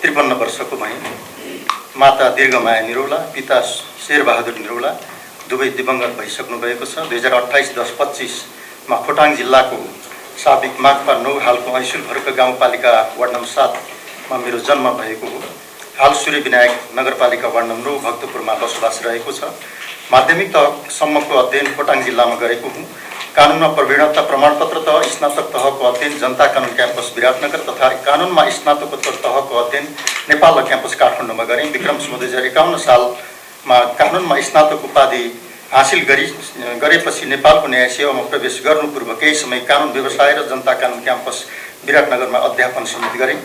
53 वर्षको भएँ। माता दीर्घमाया निरौला, पिता शेरबहादुर निरौला दुवै दिवंगत भइसक्नु भएको छ। 2028-10-25 मा खोटाङ जिल्लाको साबिक माकपा 9 हालको ऐसुलभरको गाउँपालिका वार्ड नम्बर 7 मा मेरो जन्म भएको हो। हाल सूर्य विनायक नगरपालिका वार्ड नम्बर 9 भक्तपुरमा बसोबास रहेको छ। माध्यमिक तहसम्मको अध्ययन खोटाङ जिल्लामा गरेको हुँ। कानुनमा प्रवीणता प्रमाणपत्र तह, स्नातक तहको अध्ययन जनता कानुन क्याम्पस विराटनगर तथा कानुनमा स्नातकोत्तर तहको अध्ययन नेपाल क्याम्पस काठमाडौँमा गरेँ। विक्रम सम्वत 2051 सालमा कानुनमा स्नातक उपाधि हासिल गरेपछि नेपालको न्याय सेवामा प्रवेश गर्नु पूर्व केही समय कानुन व्यवसाय र जनता कानुन क्याम्पस विराटनगरमा अध्यापन समेत गरेँ।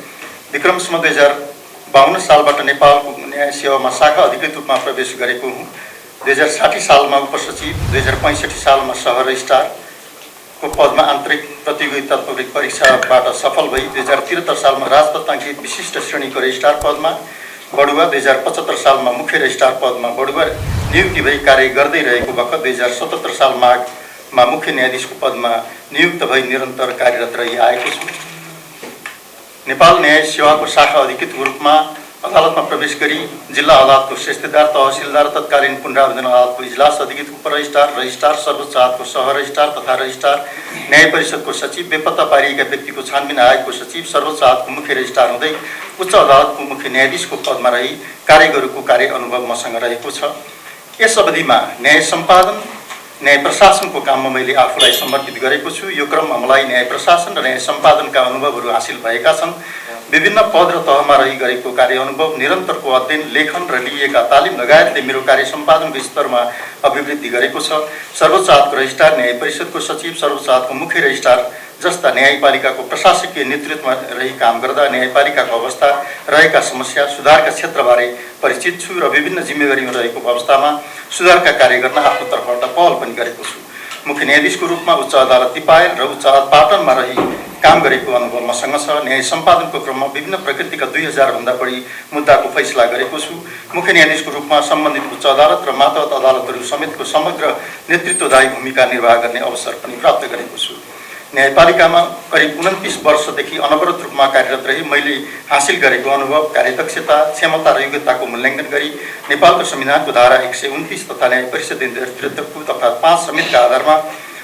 विक्रम सम्वत 2052 सालबाट नेपालको न्याय सेवामा शाखा अधिकृत रूपमा प्रवेश गरेको हुँ। 2060 सालमा उपसचिव, 2065 सालमा सह रजिस्ट्रारको पदमा आन्तरिक प्रतियोगिता परीक्षाबाट सफल भई 2073 सालमा राजपत्राङ्कित विशिष्ट श्रेणीको रजिस्ट्रार पदमा बढुवा, 2075 सालमा मुख्य रजिस्ट्रार पदमा बढुवा नियुक्ति भई कार्य गर्दै रहेको बखत 2077 साल माघमा मुख्य न्यायाधीशको पदमा नियुक्त भई निरन्तर कार्यरत रही आएको छु। नेपाल न्याय सेवाको शाखा अधिकृतको रूपमा अदालतमा प्रवेश गरी जिल्ला अदालतको श्रेष्ठदार, तहसिलदार, तत्कालीन पुनरावेदन अदालतको इजलास अधिकृतको उपरजिस्ट्रार, रजिस्ट्रार, सर्वोच्च अदालतको सह रजिस्ट्रार तथा रजिस्ट्रार, न्याय परिषदको सचिव, बेपत्ता पारिएका व्यक्तिको छानबिन आयोगको सचिव, सर्वोच्च अदालतको मुख्य रजिस्ट्रार हुँदै उच्च अदालतको मुख्य न्यायाधीशको पदमा रही कार्य गरेको कार्य अनुभव मसँग रहेको छ। यस अवधिमा न्याय सम्पादन, न्याय प्रशासनको काममा मैले आफूलाई समर्पित गरेको छु। यो क्रममा मलाई न्याय प्रशासन र न्याय सम्पादनका अनुभवहरू हासिल भएका छन्। विभिन्न पद र तहमा रही गरेको कार्य अनुभव, निरन्तरको अध्ययन, लेखन र लिएका तालिम लगायतले मेरो कार्य सम्पादनको स्तरमा अभिवृद्धि गरेको छ। सर्वोच्च अदालतको रजिस्ट्रार, न्याय परिषदको सचिव, सर्वोच्च अदालतको मुख्य रजिस्ट्रार जस्ता न्यायपालिकाको प्रशासकीय नेतृत्वमा रही काम गर्दा न्यायपालिकाको अवस्था, रहेका समस्या, सुधारका क्षेत्रबारे परिचित छु र विभिन्न जिम्मेवारीमा रहेको अवस्थामा सुधारका कार्य गर्न आफ्नो तर्फबाट पहल पनि गरेको छु। मुख्य न्यायाधीशको रूपमा उच्च अदालत दिपायल र उच्च अदालत पाटनमा रही काम गरेको अनुभव मसँग छ। न्याय सम्पादनको क्रममा विभिन्न प्रकृतिका 2000 भन्दा बढी मुद्दाको फैसला गरेको छु। मुख्य न्यायाधीशको रूपमा सम्बन्धित उच्च अदालत र मातहत अदालतहरू समेतको समग्र नेतृत्वदायी भूमिका निर्वाह गर्ने अवसर पनि प्राप्त गरेको छु। न्यायपालिकामा करिब 29 वर्षदेखि अनवरत रूपमा कार्यरत रही मैले हासिल गरेको अनुभव, कार्यदक्षता, क्षमता र योग्यताको मूल्याङ्कन गरी नेपालको संविधानको धारा 129 तथा न्याय परिषद 2073 तथा 5 समेतका आधारमा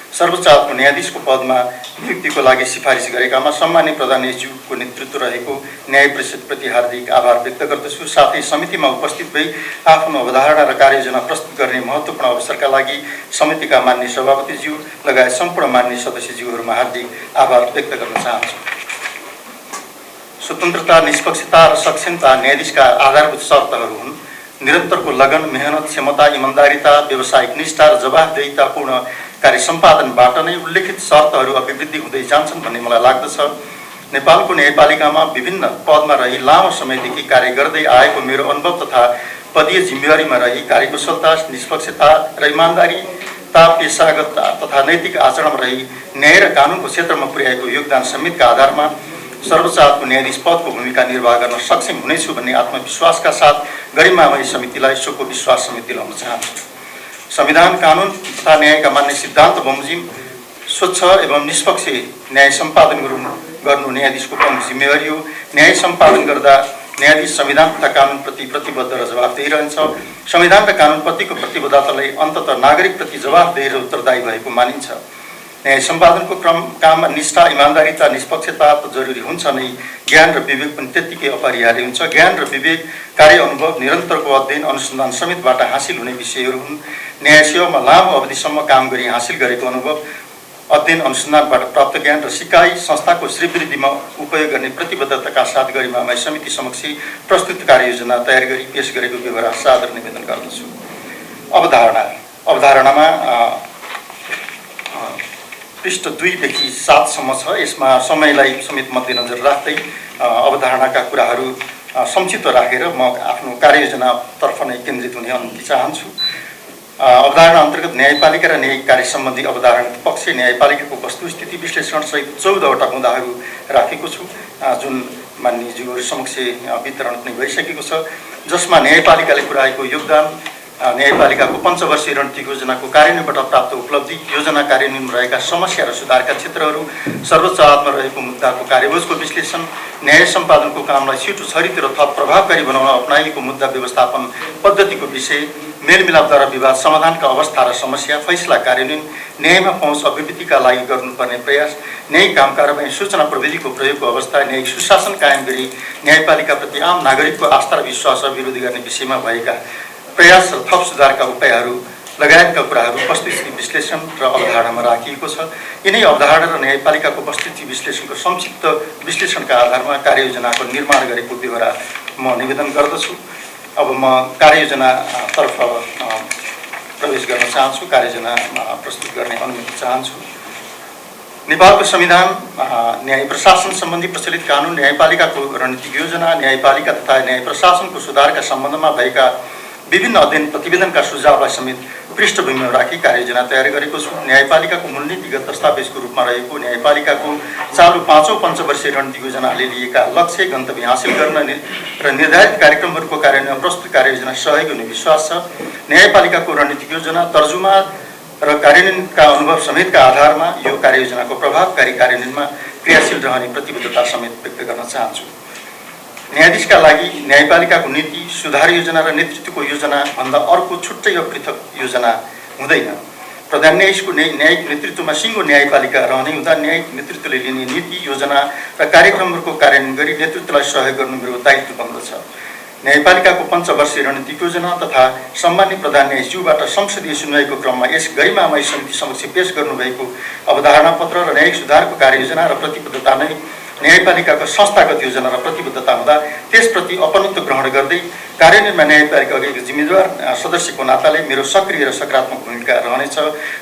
सर्वोच्च अदालतको न्यायाधीशको पदमा नियुक्तिको लागि सिफारिस गरेकामा सम्माननीय प्रधान न्यायाधीशको नेतृत्व रहेको न्याय परिषदप्रति हार्दिक आभार व्यक्त गर्दछु। साथै समितिमा उपस्थित भई आफ्नो अवधारणा र कार्ययोजना प्रस्तुत गर्ने महत्त्वपूर्ण अवसरका लागि समितिका माननीय सभापतिज्यू लगायत सम्पूर्ण माननीय सदस्यज्यूहरूमा हार्दिक आभार व्यक्त गर्न चाहन्छु। स्वतन्त्रता, निष्पक्षता र सक्षमता न्यायाधीशका आधारभूत शर्तहरू हुन्। निरन्तरको लगन, मेहनत, क्षमता, इमान्दारिता, व्यावसायिक निष्ठा र जवाफदेहितापूर्ण कार्य सम्पादनबाट नै उल्लेखित शर्तहरू अभिवृद्धि हुँदै जान्छन् भन्ने मलाई लाग्दछ। नेपालको न्यायपालिकामा विभिन्न पदमा रही लामो समयदेखि कार्य गर्दै आएको मेरो अनुभव तथा पदीय जिम्मेवारीमा रही कार्यकुशलता, निष्पक्षता र इमान्दारिता, पेशागतता तथा नैतिक आचरणमा रही न्याय र कानुनको क्षेत्रमा पुर्याएको योगदान समेतका आधारमा सर्वोच्च अदालतको न्यायाधीश पदको भूमिका निर्वाह गर्न सक्षम हुनेछु भन्ने आत्मविश्वासका साथ गरिमामय समितिलाई सोको विश्वास समेत दिलाउन चाहन्छु। संविधान, कानुन तथा न्यायका मान्य सिद्धान्त बमोजिम स्वच्छ एवं निष्पक्ष न्याय सम्पादन गर्नु न्यायाधीशको प्रमुख जिम्मेवारी हो। न्याय सम्पादन गर्दा न्यायाधीश संविधान तथा कानुनप्रति प्रतिबद्ध र जवाफदेही रहन्छ। संविधान र कानुनप्रतिको प्रतिबद्धताले अन्ततः नागरिकप्रति जवाफदेही र उत्तरदायी भएको मानिन्छ। न्याय सम्पादनको काममा निष्ठा, इमान्दारिता, निष्पक्षता त जरुरी हुन्छ नै, ज्ञान र विवेक पनि त्यत्तिकै अपरिहार्य हुन्छ। ज्ञान र विवेक, कार्य अनुभव, निरन्तरको अध्ययन, अनुसन्धान समेतबाट हासिल हुने विषयहरू हुन्। न्याय सेवामा लामो अवधिसम्म काम गरी हासिल गरेको अनुभव, अध्ययन, अनुसन्धानबाट प्राप्त ज्ञान र सिकाइ संस्थाको श्रीवृद्धिमा उपयोग गर्ने प्रतिबद्धताका साथ गरिमामय समिति समक्ष प्रस्तुत कार्ययोजना तयार गरी पेश गरेको व्यवहार सादर निवेदन गर्दछु। अवधारणामा पृष्ठ 2 देखि 7 सम्म छ। यसमा समयलाई समेत मध्यनजर राख्दै अवधारणाका कुराहरू संक्षिप्त राखेर म आफ्नो कार्ययोजनातर्फ नै केन्द्रित हुने अनुमति चाहन्छु। अवधारणा अन्तर्गत न्यायपालिका र न्यायिक कार्य सम्बन्धी अवधारणा पक्ष, न्यायपालिकाको वस्तुस्थिति विश्लेषण सहित 14वटा मुद्दाहरू राखेको छु, जुन माननीयज्यूहरू समक्ष वितरण पनि भइसकेको छ, जसमा न्यायपालिकाले पुर्याएको योगदान, न्यायपालिकाको पञ्चवर्षीय रणनीतिक योजनाको कार्यान्वयनबाट प्राप्त उपलब्धि, योजना कार्यान्वयनमा रहेका समस्या र सुधारका क्षेत्रहरू, सर्वोच्च अदालतमा रहेको मुद्दाको कार्यबोझको विश्लेषण, न्याय सम्पादनको कामलाई छिटो छरितो र थप प्रभावकारी बनाउन अपनाइएको मुद्दा व्यवस्थापन पद्धतिको विषय, मेलमिलापद्वारा विवाद समाधानका अवस्था र समस्या, फैसला कार्यान्वयन, न्यायमा पहुँच अभिवृद्धिका लागि गर्नुपर्ने प्रयास, न्यायिक काम कारबाही सूचना प्रविधिको प्रयोगको अवस्था, न्यायिक सुशासन कायम गरी न्यायपालिकाप्रति आम नागरिकको आस्था र विश्वास अभिवृद्धि गर्ने विषयमा भएका प्रयास र थप सुधारका उपायहरू लगायतका कुराहरू वस्तुस्थिति विश्लेषण र अवधारणामा राखिएको छ। यिनै अवधारणा र न्यायपालिकाको वस्तुस्थिति विश्लेषणको संक्षिप्त विश्लेषणका आधारमा कार्ययोजनाको निर्माण गरेको बेहोरा म निवेदन गर्दछु। अब म कार्ययोजनातर्फ प्रवेश गर्न चाहन्छु, कार्ययोजना प्रस्तुत गर्ने अनुमति चाहन्छु। नेपालको संविधान, न्याय प्रशासन सम्बन्धी प्रचलित कानुन, न्यायपालिकाको रणनीतिक योजना, न्यायपालिका तथा न्याय प्रशासनको सुधारका सम्बन्धमा भएका विभिन्न अध्ययन प्रतिवेदनका सुझावलाई समेत पृष्ठभूमिमा राखी कार्ययोजना तयार गरेको छु। न्यायपालिकाको मूल नीतिगत दस्तावेजको रूपमा रहेको न्यायपालिकाको चालु 5औं पञ्चवर्षीय रणनीतिक योजनाले लिएका लक्ष्य गन्तव्य हासिल गर्न र निर्धारित कार्यक्रमहरूको कार्यान्वयनमा प्रस्तुत कार्ययोजना सहयोगी हुने विश्वास छ। न्यायपालिकाको रणनीतिक योजना तर्जुमा र कार्यान्वयनका अनुभव समेतका आधारमा यो कार्ययोजनाको प्रभावकारी कार्यान्वयनमा क्रियाशील रहने प्रतिबद्धता समेत व्यक्त गर्न चाहन्छु। न्यायाधीशका लागि न्यायपालिकाको नीति, सुधार योजना र नेतृत्वको योजना भन्दा अर्को छुट्टै वा पृथक योजना हुँदैन। प्रधान न्यायाधीशको न्यायिक नेतृत्वमा सिङ्गो न्यायपालिका रहने हुँदा न्यायिक नेतृत्वले लिने नीति, योजना र कार्यक्रमहरूको कार्यान्वयन गरी नेतृत्वलाई सहयोग गर्नु मेरो दायित्व बन्दछ। न्यायपालिकाको पञ्चवर्षीय रणनीतिक योजना तथा सम्मान्य प्रधान न्यायाधीशज्यूबाट संसदीय सुनवाईको क्रममा यस गरिमामय समिति समक्ष पेश गर्नुभएको अवधारणा पत्र र न्यायिक सुधारको कार्ययोजना र प्रतिबद्धता नै न्यायपालिकाको संस्थागत योजना र प्रतिबद्धता हुँदा त्यसप्रति अपनत्व ग्रहण गर्दै कार्यान्वयनमा न्यायपालिकाको एक जिम्मेदार सदस्यको नाताले मेरो सक्रिय र सकारात्मक भूमिका रहनेछ।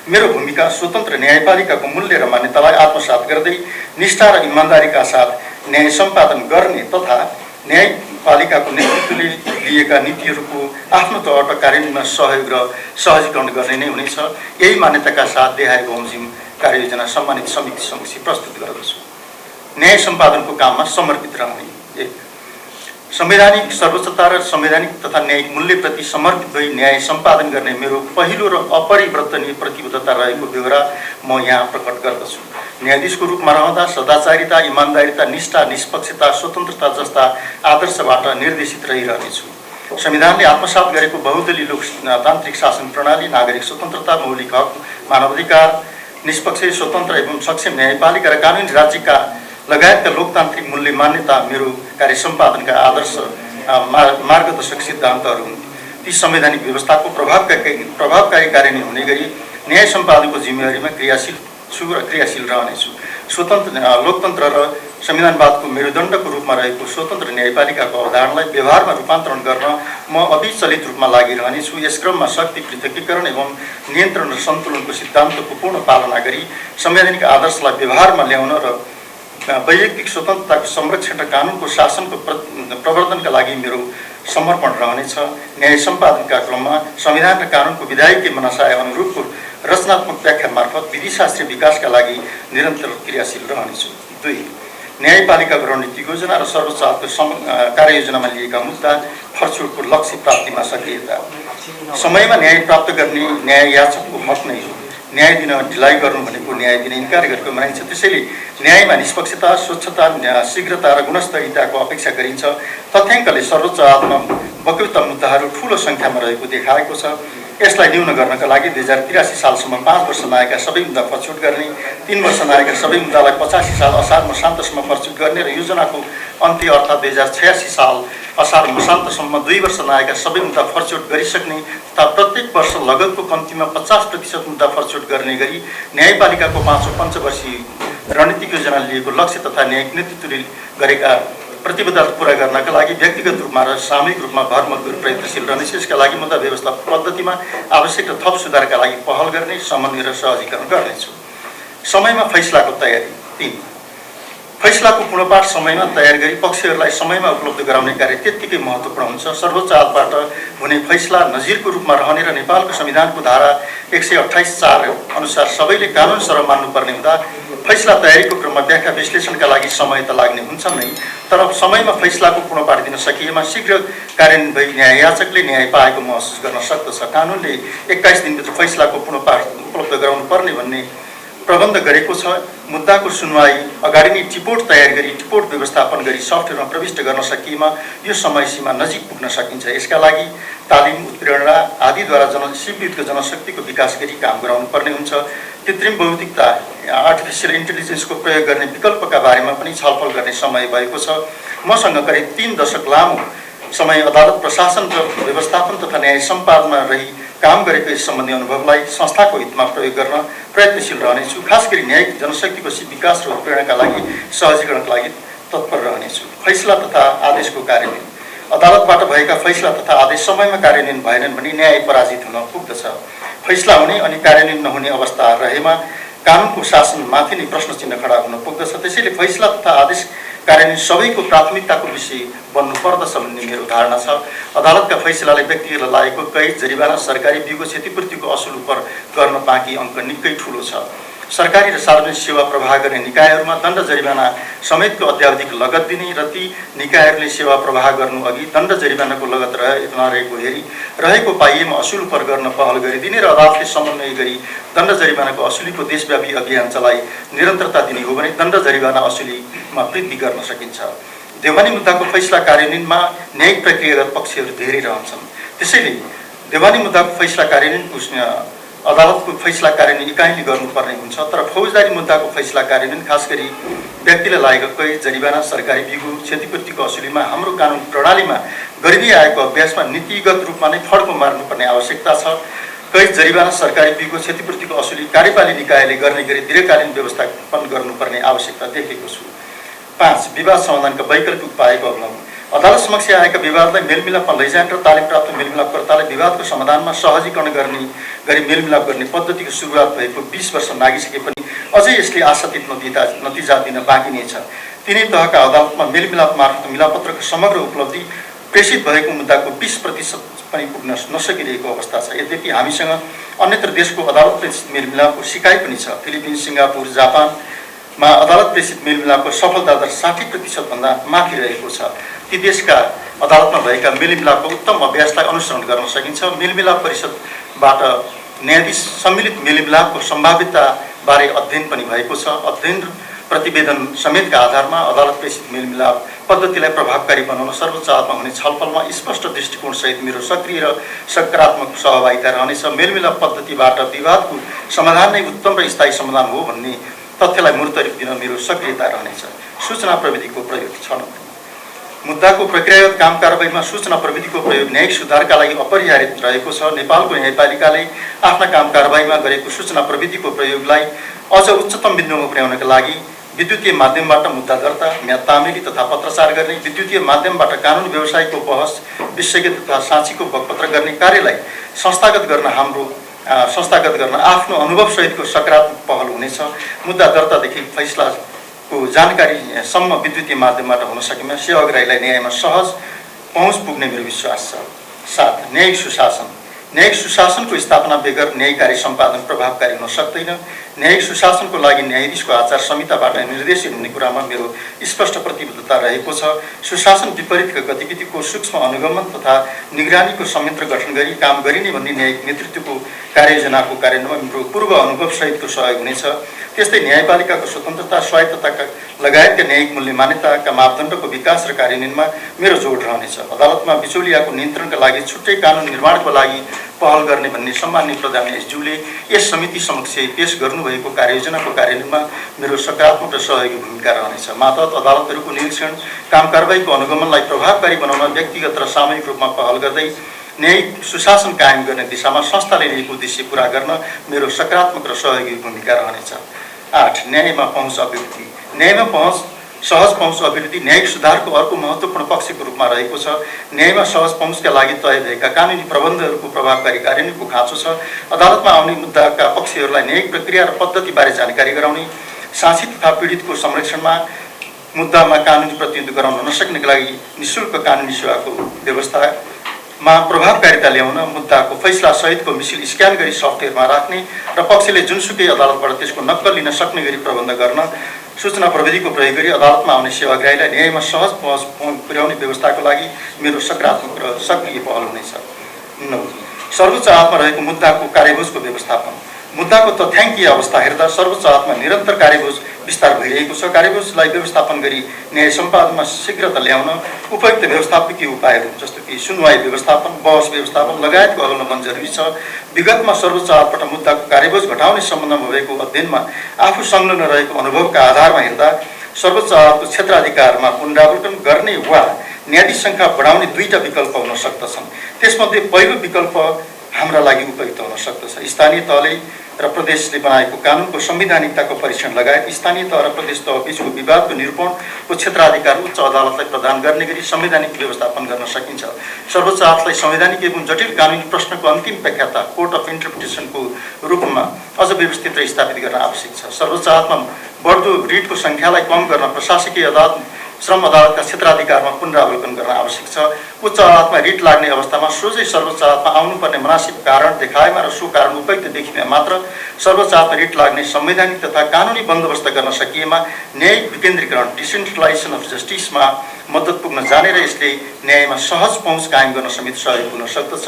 मेरो भूमिका स्वतन्त्र न्यायपालिकाको मूल्य र मान्यतालाई आत्मसात गर्दै निष्ठा र इमान्दारीका साथ न्याय सम्पादन गर्ने तथा न्यायपालिकाको नेतृत्वले लिएका नीतिहरूको आफ्नो तौरबाट कार्यान्वयनमा सहयोग र सहजीकरण गर्ने नै हुनेछ। यही मान्यताका साथ देहाय बमोजिम कार्ययोजना सम्मानित समिति समक्ष प्रस्तुत गर्दछु। न्याय सम्पादनको काममा समर्पित रहने। 1. संवैधानिक सर्वोच्चता र संवैधानिक तथा न्यायिक मूल्यप्रति समर्पित भई न्याय सम्पादन गर्ने मेरो पहिलो र अपरिवर्तनीय प्रतिबद्धता रहेको बेहोरा म यहाँ प्रकट गर्दछु। न्यायाधीशको रूपमा रहँदा सदाचारिता, इमान्दारिता, निष्ठा, निष्पक्षता, स्वतन्त्रता जस्ता आदर्शबाट निर्देशित रहिरहनेछु। संविधानले आत्मसात गरेको बहुदलीय लोकतान्त्रिक शासन प्रणाली, नागरिक स्वतन्त्रता, मौलिक हक, मानवाधिकार, निष्पक्ष, स्वतन्त्र एवं सक्षम न्यायपालिका र कानुनी राज्यका लगायतका लोकतान्त्रिक मूल्य मान्यता मेरो कार्य सम्पादनका आदर्श मार्गदर्शक सिद्धान्तहरू हुन्। ती संवैधानिक व्यवस्थाको प्रभावकारी कार्यान्वयन हुने गरी न्याय सम्पादनको जिम्मेवारीमा क्रियाशील छु र क्रियाशील रहनेछु। स्वतन्त्र लोकतन्त्र र संविधानवादको मेरुदण्डको रूपमा रहेको स्वतन्त्र न्यायपालिकाको अवधारणालाई व्यवहारमा रूपान्तरण गर्न म अविचलित रूपमा लागिरहनेछु। यस क्रममा शक्ति पृथकीकरण एवं नियन्त्रण र सन्तुलनको सिद्धान्तको पूर्ण पालना गरी संवैधानिक आदर्शलाई व्यवहारमा ल्याउन र वैयक्तिक स्वतन्त्रताको संरक्षण र कानुनको शासनको प्रवर्धनका लागि मेरो समर्पण रहनेछ। न्याय सम्पादनका क्रममा संविधान र कानुनको विधायकीय मनसाय अनुरूपको रचनात्मक व्याख्या मार्फत विधिशास्त्रीय विकासका लागि निरन्तर क्रियाशील रहनेछु। 2. न्यायपालिकाको रणनीतिक योजना र सर्वोच्च अदालतको कार्ययोजनामा लिएका मुद्दा फर्छुटको लक्ष्य प्राप्तिमा सक्रियता। समयमा न्याय प्राप्त गर्ने न्याय याचकको हक नै हो। न्याय दिन ढिलाइ गर्नु भनेको न्याय दिन इन्कार गरेको मानिन्छ। त्यसैले न्यायमा निष्पक्षता, स्वच्छता, शीघ्रता र गुणस्तरीयताको अपेक्षा गरिन्छ। तथ्याङ्कले सर्वोच्च अदालतमा वकिलता मुद्दाहरू ठूलो सङ्ख्यामा रहेको देखाएको छ। यसलाई न्यून गर्नका लागि 2083 सालसम्म 5 वर्ष नआएका सबै मुद्दा फर्छुट गर्ने, 3 वर्ष नआएका सबै मुद्दालाई 85 साल असार मसान्तसम्म फर्छुट गर्ने र योजनाको अन्त्य अर्थात् 2086 साल असार मसान्तसम्म 2 वर्ष नआएका सबै मुद्दा फर्छुट गरिसक्ने तथा प्रत्येक वर्ष लगतको कम्तीमा 50% मुद्दा फर्छुट गर्ने गरी न्यायपालिकाको 5औं पञ्चवर्षीय रणनीतिक योजना लिएको लक्ष्य तथा न्यायिक नेतृत्वले गरेका प्रतिबद्धता पूरा गर्नका लागि व्यक्तिगत रूपमा र सामूहिक रूपमा भरमग्दुर प्रयत्नशील रहनेछ। यसका लागि मुद्दा व्यवस्थापन पद्धतिमा आवश्यक र थप सुधारका लागि पहल गर्ने, समन्वय र सहजीकरण गर्नेछु। समयमा फैसलाको तयारी। 3. फैसलाको पूर्णपाठ समयमा तयार गरी पक्षहरूलाई समयमा उपलब्ध गराउने कार्य त्यत्तिकै महत्त्वपूर्ण हुन्छ। सर्वोच्च अदालतबाट हुने फैसला नजिरको रूपमा रहने र नेपालको संविधानको धारा 128(4) अनुसार सबैले कानुन सरह मान्नुपर्ने हुँदा फैसला तयारीको क्रममा व्याख्या विश्लेषणका लागि समय त लाग्ने हुन्छ नै, तर समयमा फैसलाको पूर्ण पारिदिन सकिएमा शीघ्र कार्यान्वयन भई न्यायायाचकले न्याय पाएको महसुस गर्न सक्दछ। कानुनले 21 दिनभित्र फैसलाको पूर्ण पाठ उपलब्ध गराउनु पर्ने भन्ने प्रबन्ध गरेको छ। मुद्दाको सुनवाई अगाडि नै टिपोट तयार गरी टिपोट व्यवस्थापन गरी सफ्टवेयरमा प्रविष्ट गर्न सकिएमा यो समय सीमा नजिक पुग्न सकिन्छ। यसका लागि तालिम, उत्प्रेरणा आदिद्वारा शिविरको जनशक्तिको विकास गरी काम गराउनु पर्ने हुन्छ। कृत्रिम बौद्धिकता आर्टिफिसियल इन्टेलिजेन्सको प्रयोग गर्ने विकल्पका बारेमा पनि छलफल गर्ने समय भएको छ। मसँग करिब 3 दशक लामो समय अदालत प्रशासन र व्यवस्थापन तथा न्याय सम्पादनमा रही काम गरेको यस सम्बन्धी अनुभवलाई संस्थाको हितमा प्रयोग गर्न प्रयत्नशील रहनेछु। खास गरी न्यायिक जनशक्तिको विकास र उत्प्रेरणाका लागि सहजीकरणका लागि तत्पर रहनेछु। फैसला तथा आदेशको कार्यान्वयन। अदालतबाट भएका फैसला तथा आदेश समयमा कार्यान्वयन भएनन् भने न्याय पराजित हुन पुग्दछ। फैसला हुने अनि कार्यान्वयन नहुने अवस्था रहेमा कानुनको शासनमाथि नै प्रश्न चिन्ह खडा हुन पुग्दछ। त्यसैले फैसला तथा आदेश कार्यान्वयन सबैको प्राथमिकताको विषय बन्नु पर्दछ भन्ने मेरो धारणा छ। अदालतका फैसलाले व्यक्तिहरूलाई लागेको कैद, जरिवाना, सरकारी बिउको क्षतिपूर्तिको असुल उपर गर्न बाँकी अङ्क निकै ठुलो छ। सरकारी र सार्वजनिक सेवा प्रवाह गर्ने निकायहरूमा दण्ड जरिवाना समेतको अत्यावधिक लगत दिने र ती निकायहरूले सेवा प्रवाह गर्नु अघि दण्ड जरिवानाको लगत नरहेको हेरी रहेको पाइएमा असुल उपर गर्न पहल गरिदिने र अदालतले समन्वय गरी दण्ड जरिवानाको असुलीको देशव्यापी अभियान चलाई निरन्तरता दिने हो भने दण्ड जरिवाना असुलीमा वृद्धि गर्न सकिन्छ। देवानी मुद्दाको फैसला कार्यान्वयनमा न्यायिक प्रक्रियागत पक्षहरू धेरै रहन्छन्। त्यसैले देवानी मुद्दाको फैसला कार्यान्वयन अदालतको फैसला कार्यान्वयन इकाइले गर्नुपर्ने हुन्छ। तर फौजदारी मुद्दाको फैसला कार्यान्वयन खास गरी व्यक्तिलाई लागेको कैद, जरिवाना, सरकारी बिउ क्षतिपूर्तिको असुलीमा हाम्रो कानुन प्रणालीमा गरिँदै आएको अभ्यासमा नीतिगत रूपमा नै फड्को मार्नुपर्ने आवश्यकता छ। कैद, जरिवाना, सरकारी बिउको क्षतिपूर्तिको असुली कार्यपालिका निकायले गर्ने गरी दीर्घकालीन व्यवस्थापन गर्नुपर्ने आवश्यकता देखेको छु। 5. विवाद समाधानका वैकल्पिक उपायको अवलम्बन। अदालत समक्ष आएका विवादलाई मेलमिलापमा लैजाने र तालिम प्राप्त मेलमिलापकर्ताले विवादको समाधानमा सहजीकरण गर्ने गरी मेलमिलाप गर्ने पद्धतिको सुरुवात भएको 20 वर्ष नागिसके पनि अझै यसले आशातीत नतिजा दिन बाँकी नै छ। तिनै तहका अदालतमा मेलमिलाप मार्फत मिलापत्रको समग्र उपलब्धि प्रेषित भएको मुद्दाको 20% पनि पुग्न नसकिरहेको अवस्था छ। यद्यपि हामीसँग अन्यत्र देशको अदालत प्रेषित मेलमिलापको सिकाइ पनि छ। फिलिपिन्स, सिङ्गापुर, जापानमा अदालत प्रेषित मेलमिलापको सफलता दर 60% भन्दा माथि रहेको छ। ती देशका अदालतमा भएका मेलमिलापको उत्तम अभ्यासलाई अनुसरण गर्न सकिन्छ। मेलमिलाप परिषदबाट न्यायाधीश सम्मिलित मेलमिलापको सम्भाव्यताबारे अध्ययन पनि भएको छ। अध्ययन प्रतिवेदन समेतका आधारमा अदालत प्रेषित मेलमिलाप पद्धतिलाई प्रभावकारी बनाउन सर्वोच्च अदालतमा हुने छलफलमा स्पष्ट दृष्टिकोणसहित मेरो सक्रिय र सकारात्मक सहभागिता रहनेछ। मेलमिलाप पद्धतिबाट विवादको समाधान नै उत्तम र स्थायी समाधान हो भन्ने तथ्यलाई मूर्त रूप दिन मेरो सक्रियता रहनेछ। सूचना प्रविधिको प्रयोग। 6 मुद्दाको प्रक्रियागत काम कारबाहीमा सूचना प्रविधिको प्रयोग न्यायिक सुधारका लागि अपरिहार्य रहेको छ। नेपालको न्यायपालिकाले आफ्ना काम कारबाहीमा गरेको सूचना प्रविधिको प्रयोगलाई अझ उच्चतम बिन्दुमा पुर्याउनका लागि विद्युतीय माध्यमबाट मुद्दा दर्ता, म्याद तामेली तथा पत्रचार गर्ने, विद्युतीय माध्यमबाट कानुन व्यवसायको बहस, विशेषज्ञ तथा साक्षीको बकपत्र गर्ने कार्यलाई संस्थागत गर्न आफ्नो अनुभवसहितको सकारात्मक पहल हुनेछ। मुद्दा दर्तादेखि फैसलाको जानकारीसम्म विद्युतीय माध्यमबाट हुन सकेमा सेवाग्राहीलाई न्यायमा सहज पहुँच पुग्ने मेरो विश्वास छ। 7. न्यायिक सुशासन। न्यायिक सुशासनको स्थापना बेगर न्यायिक कार्य सम्पादन प्रभावकारी हुन सक्दैन। न्यायिक सुशासनको लागि न्यायाधीशको आचार संहिताबाट निर्देशित हुने कुरामा मेरो स्पष्ट प्रतिबद्धता रहेको छ। सुशासन विपरीतका गतिविधिको सूक्ष्म अनुगमन तथा निगरानीको संयन्त्र गठन गरी काम गरिने भन्ने न्यायिक नेतृत्वको कार्ययोजनाको कार्यान्वयनमा मेरो पूर्व अनुभवसहितको सहयोग हुनेछ। त्यस्तै न्यायपालिकाको स्वतन्त्रता, स्वायत्तता लगायतका न्यायिक मूल्य मान्यताका मापदण्डको विकास र कार्यान्वयनमा मेरो जोड रहनेछ। अदालतमा बिचौलियाको नियन्त्रणका लागि छुट्टै कानुन निर्माणको लागि पहल गर्ने भन्ने सम्माननीय प्रधान न्यायाधीशज्यूले यस समिति समक्ष पेश गर्नुभएको कार्ययोजनाको कार्यान्वयनमा मेरो सकारात्मक र सहयोगी भूमिका रहनेछ। मातहत अदालतहरूको निरीक्षण, काम कारबाहीको अनुगमनलाई प्रभावकारी बनाउन व्यक्तिगत र सामूहिक रूपमा पहल गर्दै न्यायिक सुशासन कायम गर्ने दिशामा संस्थाले लिएको उद्देश्य पूरा गर्न मेरो सकारात्मक र सहयोगी भूमिका रहनेछ। 8. न्यायमा पहुँच अभिवृद्धि। न्यायमा सहज पहुँच अभिवृद्धि न्यायिक सुधारको अर्को महत्त्वपूर्ण पक्षको रूपमा रहेको छ। न्यायमा सहज पहुँचका लागि तय भएका कानुनी प्रबन्धहरूको प्रभावकारी कार्यान्वयनको खाँचो छ। अदालतमा आउने मुद्दाका पक्षहरूलाई न्यायिक प्रक्रिया र पद्धतिबारे जानकारी गराउने, साक्षी तथा पीडितको संरक्षणमा मुद्दामा कानुनी प्रतिनिधित्व गराउन नसक्नेका लागि निःशुल्क कानुनी सेवाको व्यवस्था, मा प्रभावकारिता ल्याउन मुद्दाको फैसला सहितको मिसिल स्क्यान गरी सफ्टवेयरमा राख्ने र पक्षले जुनसुकै अदालतबाट त्यसको नक्कल लिन सक्ने गरी प्रबन्ध गर्न सूचना प्रविधिको प्रयोग गरी अदालतमा आउने सेवाग्राहीलाई न्यायमा सहज पहुँच पुर्याउने व्यवस्थाको लागि मेरो सकारात्मक र सक्रिय पहल हुनेछ। 9 सर्वोच्च अदालतमा रहेको मुद्दाको कार्यभोजको व्यवस्थापन। मुद्दाको तथ्याङ्कीय अवस्था हेर्दा सर्वोच्च अदालतमा निरन्तर कार्यभोज विस्तार भइरहेको छ। कार्यभोजलाई व्यवस्थापन गरी न्याय सम्पादनमा शीघ्रता ल्याउन उपयुक्त व्यवस्थापकीय उपायहरू जस्तो कि सुनवाई व्यवस्थापन, बहस व्यवस्थापन लगायतको अवलम्बन जरुरी छ। विगतमा सर्वोच्च अदालतबाट मुद्दाको कार्यभोज घटाउने सम्बन्धमा भएको अध्ययनमा आफू संलग्न रहेको अनुभवका आधारमा हेर्दा सर्वोच्च अदालतको क्षेत्राधिकारमा पुनरावलोकन गर्ने वा न्यायाधीश सङ्ख्या बढाउने दुईटा विकल्प हुन सक्दछन्। त्यसमध्ये पहिलो विकल्प हाम्रा लागि उपयुक्त हुन सक्दछ। स्थानीय तहले र प्रदेशले बनाएको कानुनको संवैधानिकताको परीक्षण लगायत स्थानीय तह र प्रदेश तह बीचको विवादको निरूपणको क्षेत्राधिकार उच्च अदालतलाई प्रदान गर्ने गरी संवैधानिक व्यवस्थापन गर्न सकिन्छ। सर्वोच्च अदालतलाई संवैधानिक एवं जटिल कानुनी प्रश्नको अन्तिम व्याख्याता कोर्ट अफ इन्टरप्रिटेसनको रूपमा अझ व्यवस्थित र स्थापित गर्न आवश्यक छ। सर्वोच्च अदालतमा बढ्दो रिटको सङ्ख्यालाई कम गर्न प्रशासकीय अदालत श्रम अदालतका क्षेत्राधिकारमा पुनरावलोकन गर्न आवश्यक छ। उच्च अदालतमा रिट लाग्ने अवस्थामा सोझै सर्वोच्च अदालतमा आउनुपर्ने मुनासिब कारण देखाएमा र सो कारण उपयुक्त देखिएमा मात्र सर्वोच्च अदालतमा रिट लाग्ने संवैधानिक तथा कानुनी बन्दोबस्त गर्न सकिएमा न्यायिक विकेन्द्रीकरण डिसेन्ट्रलाइजेसन अफ जस्टिसमा मद्दत पुग्न जाने र यसले न्यायमा सहज पहुँच कायम गर्न समेत सहयोग हुन सक्दछ।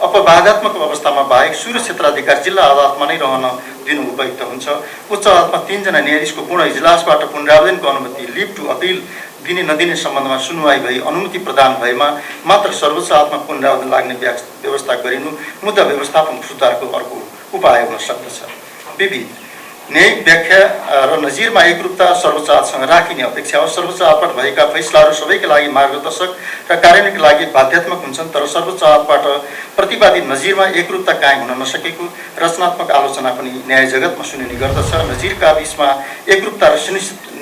अपवादात्मक अवस्थामा बाहेक सुरु क्षेत्राधिकार जिल्ला अदालतमा नै रहन दिनु उपयुक्त हुन्छ। उच्च अदालतमा 3 जना न्यायाधीशको पूर्ण इजलासबाट पुनरावेदनको अनुमति लिभ टु अपिल दिने नदिने सम्बन्धमा सुनवाई भई अनुमति प्रदान भएमा मात्र सर्वोच्च अदालतमा पुनरावेदन लाग्ने व्यवस्था गरिनु मुद्दा व्यवस्थापन सुधारको अर्को उपाय हुन सक्दछ। विविध न्यायिक व्याख्या र नजिरमा एकरूपता सर्वोच्च अदालतसँग राखिने अपेक्षा हो। सर्वोच्च अदालतबाट भएका फैसलाहरू सबैका लागि मार्गदर्शक र कार्यान्वयनका लागि बाध्यात्मक हुन्छन्, तर सर्वोच्च अदालतबाट प्रतिवादी नजिरमा एकरूपता कायम हुन नसकेको रचनात्मक आलोचना पनि न्याय जगतमा सुनिने गर्दछ। नजिरका बीचमा एकरूपता र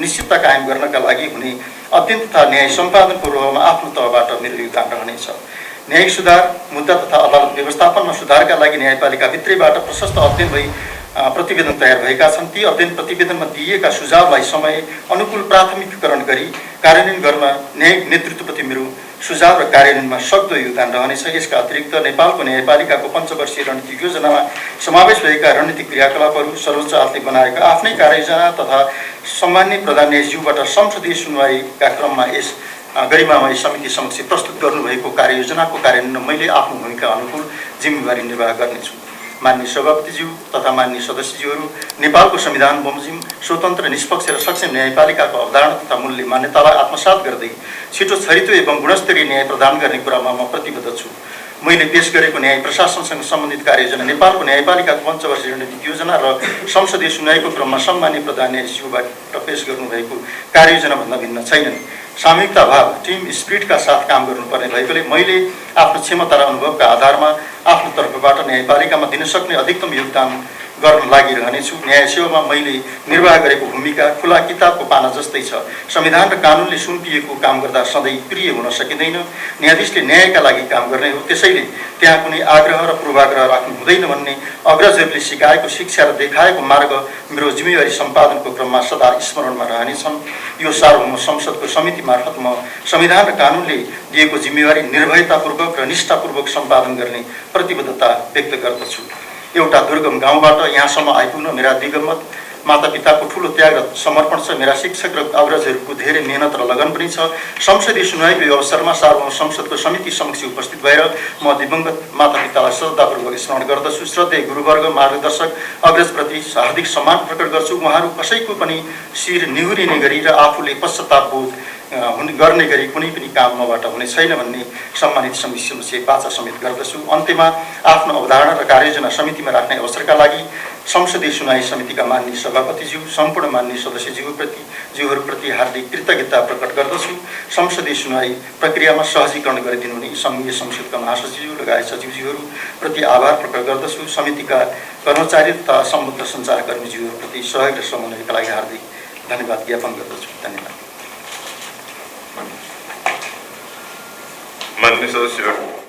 निश्चितता कायम गर्नका लागि हुने अध्ययन तथा न्याय सम्पादन पूर्वमा आफ्नो तहबाट मेरो योगदान रहनेछ। न्यायिक सुधार मुद्दा तथा अदालत व्यवस्थापनमा सुधारका लागि न्यायपालिका भित्रैबाट प्रशस्त अध्ययन भई प्रतिवेदन तयार भएका छन्। ती अध्ययन प्रतिवेदनमा दिइएका सुझावलाई समय अनुकूल प्राथमिकीकरण गरी कार्यान्वयन गर्न न्यायिक नेतृत्वप्रति मेरो सुझाव र कार्यान्वयनमा सक्दो योगदान रहनेछ। यसका अतिरिक्त नेपालको न्यायपालिकाको पञ्चवर्षीय रणनीतिक योजनामा समावेश भएका रणनीतिक क्रियाकलापहरू, सर्वोच्च अदालतले बनाएको आफ्नै कार्ययोजना तथा सम्माननीय प्रधान न्यायाधीशज्यूबाट संसदीय सुनवाईका क्रममा यस गरिमामय समिति समक्ष प्रस्तुत गर्नुभएको कार्ययोजनाको कार्यान्वयनमा मैले आफ्नो भूमिका अनुकूल जिम्मेवारी निर्वाह गर्नेछु। माननीय सभापतिज्यू तथा माननीय सदस्यज्यूहरू, नेपालको संविधान बमोजिम स्वतन्त्र, निष्पक्ष र सक्षम न्यायपालिकाको अवधारणा तथा मूल्य मान्यतालाई आत्मसात गर्दै छिटो, छरितो एवं गुणस्तरीय न्याय प्रदान गर्ने कुरामा म प्रतिबद्ध छु। मैले पेश गरेको न्याय प्रशासनसँग सम्बन्धित कार्ययोजना नेपालको न्यायपालिकाको पञ्चवर्षीय रणनीतिक योजना र संसदीय सुनवाईको क्रममा सम्माननीय प्रधान न्यायाधीशज्यूबाट पेश गर्नुभएको कार्ययोजनाभन्दा भिन्न छैनन्। सामूहिकता भाव, टिम स्पिरिटका साथ काम गर्नुपर्ने भएकोले मैले आफ्नो क्षमता र अनुभवका आधारमा आफ्नो तर्फबाट न्यायपालिकामा दिन सक्ने अधिकतम योगदान गर्न लागिरहनेछु। न्याय सेवामा मैले निर्वाह गरेको भूमिका खुला किताबको पाना जस्तै छ। संविधान र कानुनले सुम्पिएको काम गर्दा सधैँ प्रिय हुन सकिँदैन। न्यायाधीशले न्यायका लागि काम गर्ने हो, त्यसैले त्यहाँ कुनै आग्रह र पूर्वाग्रह राख्नु हुँदैन भन्ने अग्रजहरूले सिकाएको शिक्षा र देखाएको मार्ग मेरो जिम्मेवारी सम्पादनको क्रममा सदा स्मरणमा रहनेछन्। यो सार्वभौम संसदको समिति मार्फत म संविधान र कानुनले दिएको जिम्मेवारी निर्भयतापूर्वक र निष्ठापूर्वक सम्पादन गर्ने प्रतिबद्धता व्यक्त गर्दछु। एउटा दुर्गम गाउँबाट यहाँसम्म आइपुग्न मेरा दिगम्मत मातापिताको ठुलो त्याग र समर्पण छ। मेरा शिक्षक र अग्रजहरूको धेरै मेहनत र लगन पनि छ। संसदीय सुनवाईको यो अवसरमा सार्वभौम संसदको समिति समक्ष उपस्थित भएर म दिवंगत मातापितालाई श्रद्धापूर्वक स्मरण गर्दछु। श्रद्धेय गुरुवर्ग, मार्गदर्शक, अग्रजप्रति हार्दिक सम्मान प्रकट गर्छु। उहाँहरू कसैको पनि शिर निहुरिने गरी र आफूले पश्चातापबोध गर्ने गरी कुनै पनि काम मबाट हुने छैन भन्ने सम्मानित समिति वाचा समेत गर्दछु। अन्त्यमा आफ्नो अवधारणा र कार्ययोजना समितिमा राख्ने अवसरका लागि संसदीय सुनवाई समितिका माननीय सभापतिज्यू, सम्पूर्ण माननीय सदस्यज्यूहरूप्रति हार्दिक कृतज्ञता प्रकट गर्दछु। संसदीय सुनवाई प्रक्रियामा सहजीकरण गरिदिनुहुने सङ्घीय संसदका महासचिव लगायत सचिवज्यूहरूप्रति आभार प्रकट गर्दछु। समितिका कर्मचारी तथा सम्बद्ध सञ्चारकर्मीज्यूहरूप्रति सहयोग र समन्वयका लागि हार्दिक धन्यवाद ज्ञापन गर्दछु। धन्यवाद। माननीय सदस्य